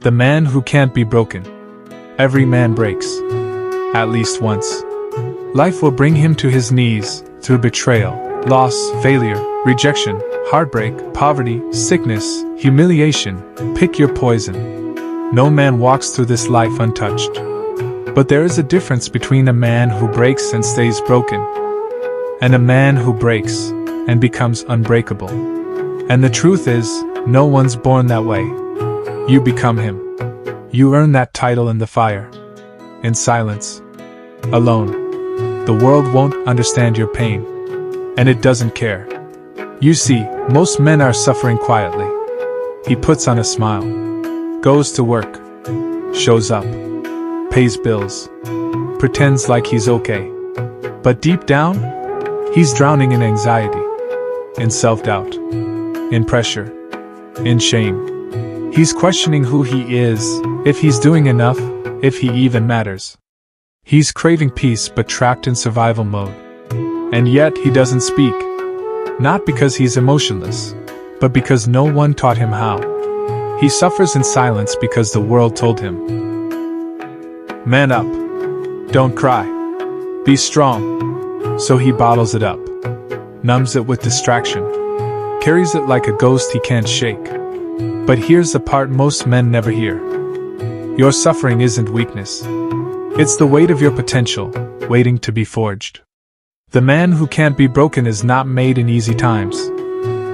The man who can't be broken. Every man breaks. At least once. Life will bring him to his knees, through betrayal, loss, failure, rejection, heartbreak, poverty, sickness, humiliation. Pick your poison. No man walks through this life untouched. But there is a difference between a man who breaks and stays broken, and a man who breaks and becomes unbreakable. And the truth is, no one's born that way. You become him. You earn that title in the fire. In silence. Alone. The world won't understand your pain. And it doesn't care. You see, most men are suffering quietly. He puts on a smile. Goes to work. Shows up. Pays bills. Pretends like he's okay. But deep down, he's drowning in anxiety. In self-doubt. In pressure. In shame. He's questioning who he is, if he's doing enough, if he even matters. He's craving peace but trapped in survival mode. And yet he doesn't speak. Not because he's emotionless, but because no one taught him how. He suffers in silence because the world told him. Man up. Don't cry. Be strong. So he bottles it up. Numbs it with distraction. Carries it like a ghost he can't shake. But here's the part most men never hear. Your suffering isn't weakness. It's the weight of your potential, waiting to be forged. The man who can't be broken is not made in easy times.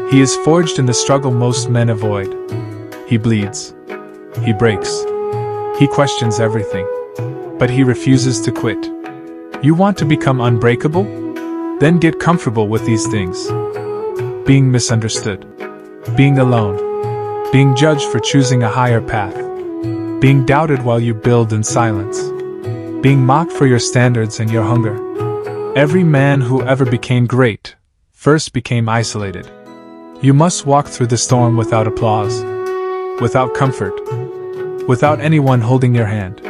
He is forged in the struggle most men avoid. He bleeds. He breaks. He questions everything. But he refuses to quit. You want to become unbreakable? Then get comfortable with these things. Being misunderstood. Being alone. Being judged for choosing a higher path. Being doubted while you build in silence. Being mocked for your standards and your hunger. Every man who ever became great, first became isolated. You must walk through the storm without applause. Without comfort. Without anyone holding your hand.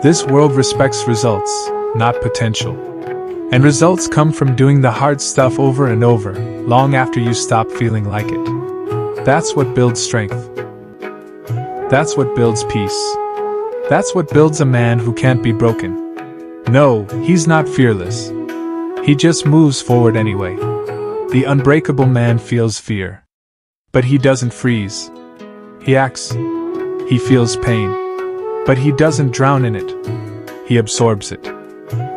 This world respects results, not potential. And results come from doing the hard stuff over and over, long after you stop feeling like it. That's what builds strength. That's what builds peace. That's what builds a man who can't be broken. No, he's not fearless. He just moves forward anyway. The unbreakable man feels fear. But he doesn't freeze. He acts. He feels pain. But he doesn't drown in it. He absorbs it.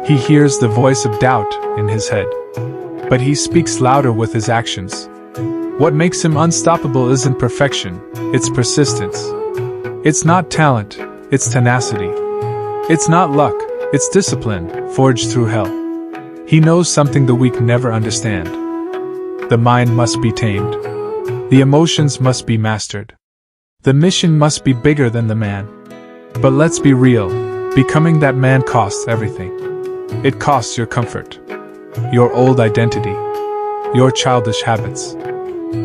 He hears the voice of doubt in his head. But he speaks louder with his actions. What makes him unstoppable isn't perfection, it's persistence. It's not talent, it's tenacity. It's not luck, it's discipline, forged through hell. He knows something the weak never understand. The mind must be tamed. The emotions must be mastered. The mission must be bigger than the man. But let's be real, becoming that man costs everything. It costs your comfort, your old identity, your childish habits,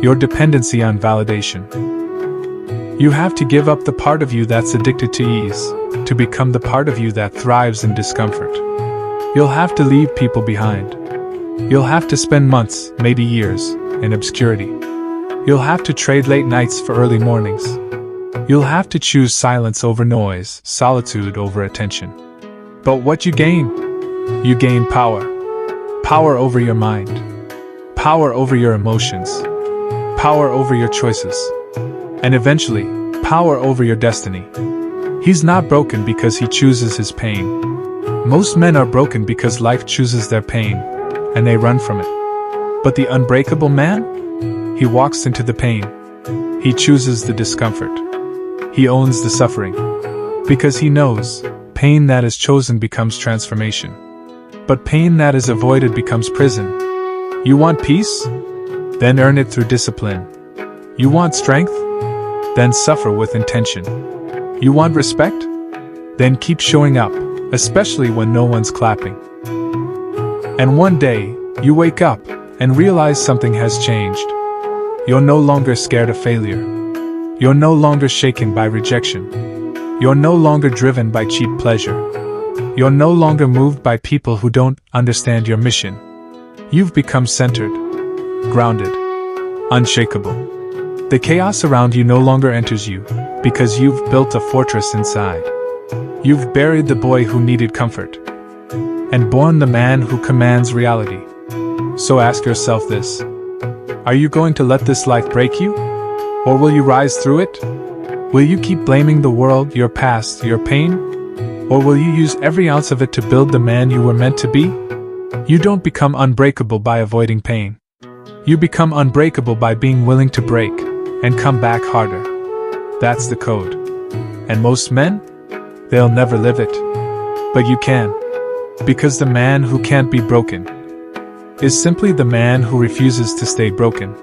your dependency on validation. You have to give up the part of you that's addicted to ease, to become the part of you that thrives in discomfort. You'll have to leave people behind. You'll have to spend months, maybe years, in obscurity. You'll have to trade late nights for early mornings. You'll have to choose silence over noise, solitude over attention. But what you gain? You gain power. Power over your mind. Power over your emotions. Power over your choices. And eventually, power over your destiny. He's not broken because he chooses his pain. Most men are broken because life chooses their pain, and they run from it. But the unbreakable man? He walks into the pain. He chooses the discomfort. He owns the suffering. Because he knows, pain that is chosen becomes transformation. But pain that is avoided becomes prison. You want peace? Then earn it through discipline. You want strength? Then suffer with intention. You want respect? Then keep showing up, especially when no one's clapping. And one day, you wake up and realize something has changed. You're no longer scared of failure. You're no longer shaken by rejection. You're no longer driven by cheap pleasure. You're no longer moved by people who don't understand your mission. You've become centered, grounded, unshakable. The chaos around you no longer enters you, because you've built a fortress inside. You've buried the boy who needed comfort, and born the man who commands reality. So ask yourself this: are you going to let this life break you? Or will you rise through it? Will you keep blaming the world, your past, your pain? Or will you use every ounce of it to build the man you were meant to be? You don't become unbreakable by avoiding pain. You become unbreakable by being willing to break and come back harder. That's the code. And most men? They'll never live it. But you can. Because the man who can't be broken is simply the man who refuses to stay broken.